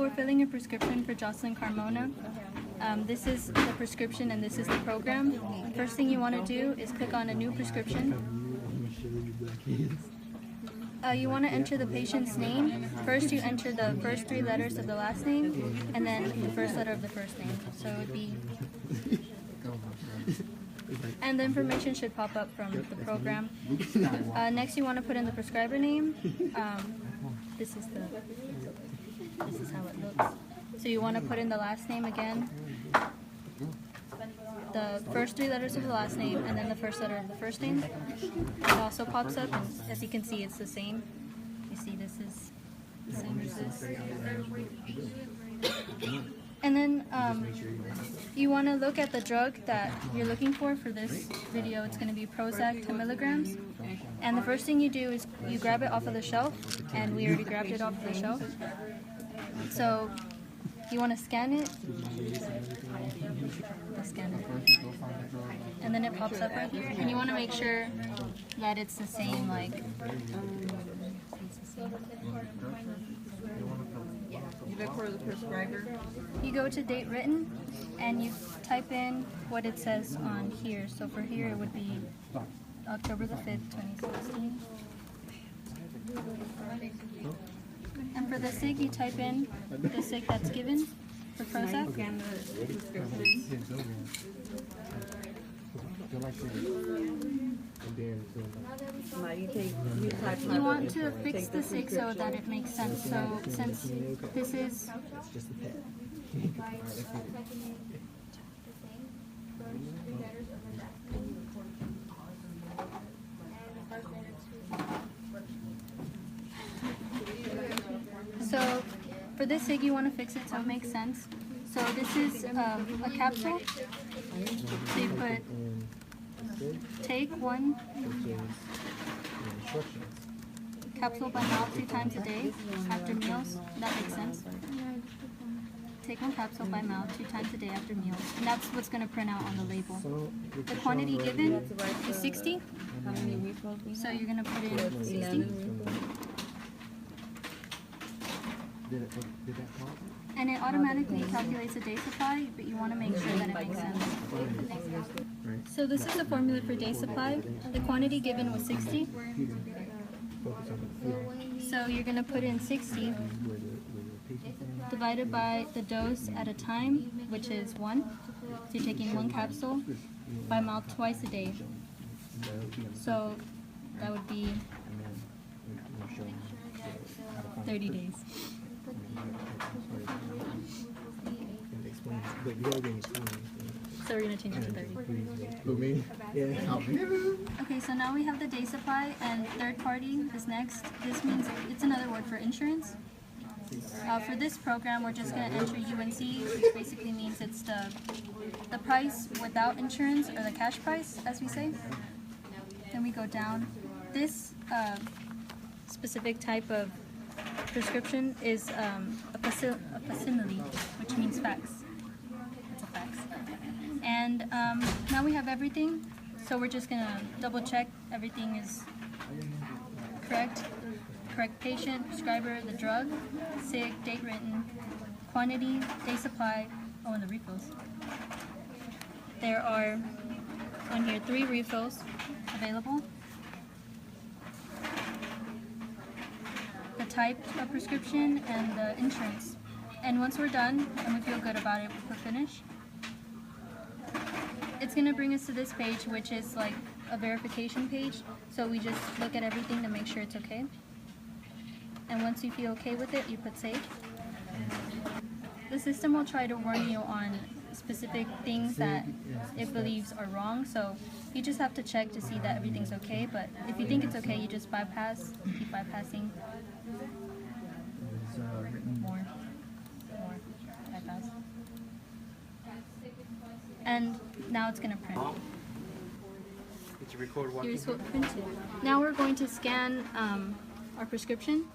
we're filling a prescription for Jocelyn Carmona. This is the prescription and this is the program. First thing you want to do is click on a new prescription. You want to enter the patient's name. First you enter the first 3 letters of the last name and then the first letter of the first name. So it would be... And the information should pop up from the program. Next you want to put in the prescriber name. This is how it looks. So you want to put in the last name again, the first 3 letters of the last name, and then the first letter of the first name. It also pops up, and as you can see, it's the same. You see, this is the same as this. And then you want to look at the drug that you're looking for this video. It's going to be Prozac 10 milligrams. And the first thing you do is you grab it off of the shelf, and we already grabbed it off of the shelf. So you want to scan it. Scan it. And then it pops up right here. And you want to make sure that it's the same, like... You look for the prescriber. You go to date written and you type in what it says on here. So for here it would be October the 5th, 2016. And for the SIG you type in the SIG that's given for Prozac. You want to fix the SIG so that it makes sense. So since this is so for this SIG you want to fix it so it makes sense. So this is a capsule. So you put take 1 capsule by mouth 2 times a day after meals. That makes sense. Take 1 capsule by mouth 2 times a day after meals. And that's what's going to print out on the label. The quantity given is 60. So you're going to put in 60. And it automatically calculates a day supply, but you want to make sure that it makes sense. So this is the formula for day supply. The quantity given was 60. So you're going to put in 60 divided by the dose at a time, which is 1. So you're taking 1 capsule by mouth twice a day. So that would be 30 days. So we're going to change it to 30. Okay, so now we have the day supply, and third party is next. This means it's another word for insurance. For this program, we're just going to enter UNC, which basically means it's the price without insurance, or the cash price, as we say. Then we go down. This specific type of prescription is a facsimile, which means fax. It's a fax. And now we have everything, so we're just going to double check everything is correct. Correct patient, prescriber, the drug, SIG, date written, quantity, day supply, and the refills. There are on here 3 refills available. The type of prescription and the insurance. And once we're done and we feel good about it, we put finish. It's going to bring us to this page, which is like a verification page. So we just look at everything to make sure it's okay. And once you feel okay with it, you put save. The system will try to warn you on specific things that it believes are wrong. So you just have to check to see that everything's okay. But if you think it's okay, you just bypass, keep bypassing. More, bypass. And now it's going to print. Here's what printed. Now we're going to scan our prescription.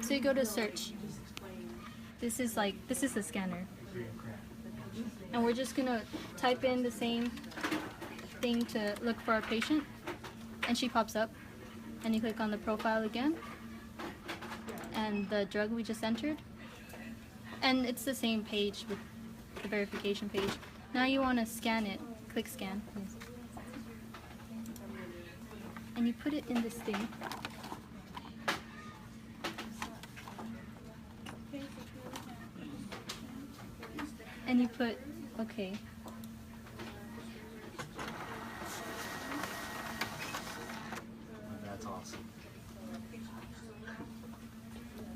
So you go to search. This is the scanner. And we're just going to type in the same thing to look for our patient. And she pops up. And you click on the profile again. And the drug we just entered. And it's the same page with the verification page. Now you want to scan it. Click scan. And you put it in this thing. And you put okay. That's awesome.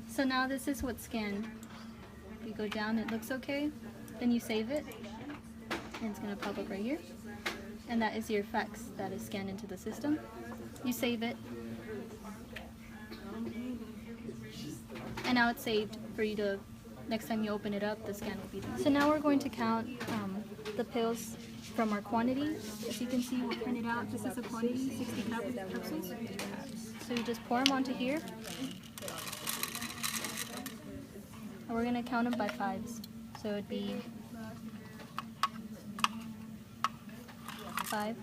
So now this is what's scanned. You go down, it looks okay. Then you save it. And it's going to pop up right here. And that is your fax that is scanned into the system. You save it. And now it's saved for you to, next time you open it up, the scan will be there. So now we're going to count the pills from our quantity. As you can see, we printed out, this is a quantity, 60 capsules. So you just pour them onto here. And we're going to count them by fives. So it'd be 5,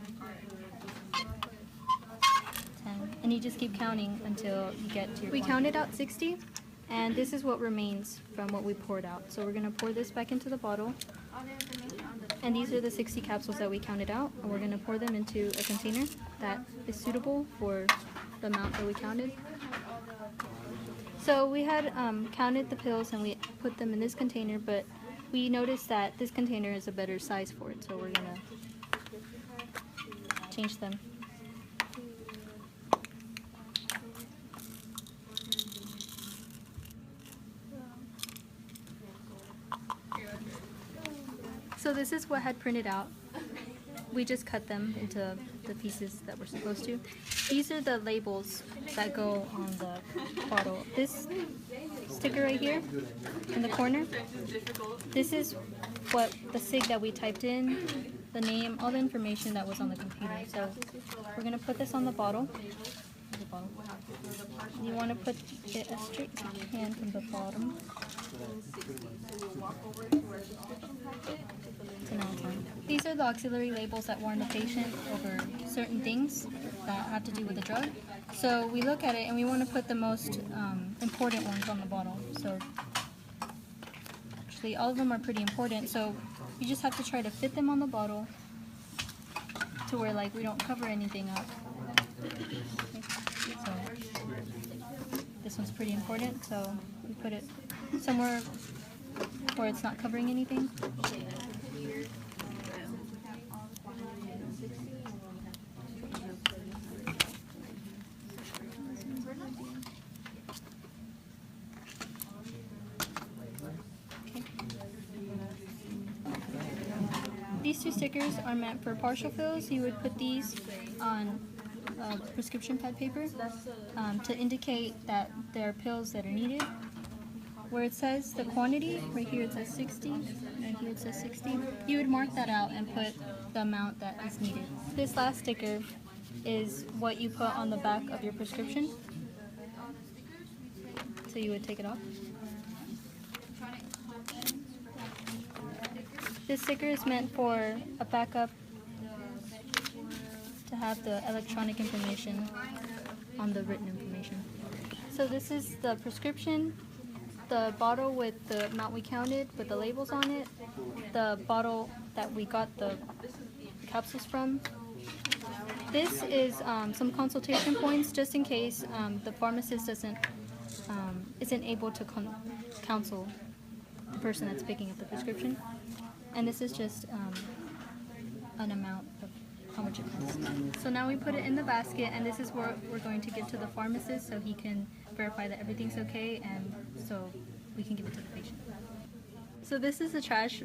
10, and you just keep counting until you get to your. We counted out 60, and this is what remains from what we poured out. So we're going to pour this back into the bottle, and these are the 60 capsules that we counted out, and we're going to pour them into a container that is suitable for the amount that we counted. So we had counted the pills and we put them in this container, but we noticed that this container is a better size for it, so we're going to change them. So this is what had printed out. We just cut them into the pieces that we're supposed to. These are the labels that go on the bottle. This sticker right here in the corner, this is what the SIG that we typed in, the name, all the information that was on the computer. So we're going to put this on the bottle. You want to put it as straight as you can from the bottom. So now it's on. These are the auxiliary labels that warn the patient over certain things that have to do with the drug. So we look at it and we want to put the most important ones on the bottle. So actually all of them are pretty important, so you just have to try to fit them on the bottle to where like we don't cover anything up. So this one's pretty important, so we put it somewhere where it's not covering anything. These two stickers are meant for partial fills. You would put these on prescription pad paper to indicate that there are pills that are needed. Where it says the quantity, right here it says 60, right here it says 60, you would mark that out and put the amount that is needed. This last sticker is what you put on the back of your prescription. So you would take it off. This sticker is meant for a backup to have the electronic information on the written information. So this is the prescription, the bottle with the amount we counted with the labels on it, the bottle that we got the capsules from. This is some consultation points just in case the pharmacist isn't able to counsel the person that's picking up the prescription. And this is just an amount of how much it costs. So now we put it in the basket, and this is where we're going to give to the pharmacist so he can verify that everything's okay, and so we can give it to the patient. So this is the trash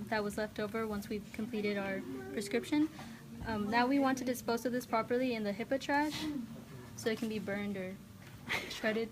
that was left over once we've completed our prescription. Now we want to dispose of this properly in the HIPAA trash so it can be burned or shredded.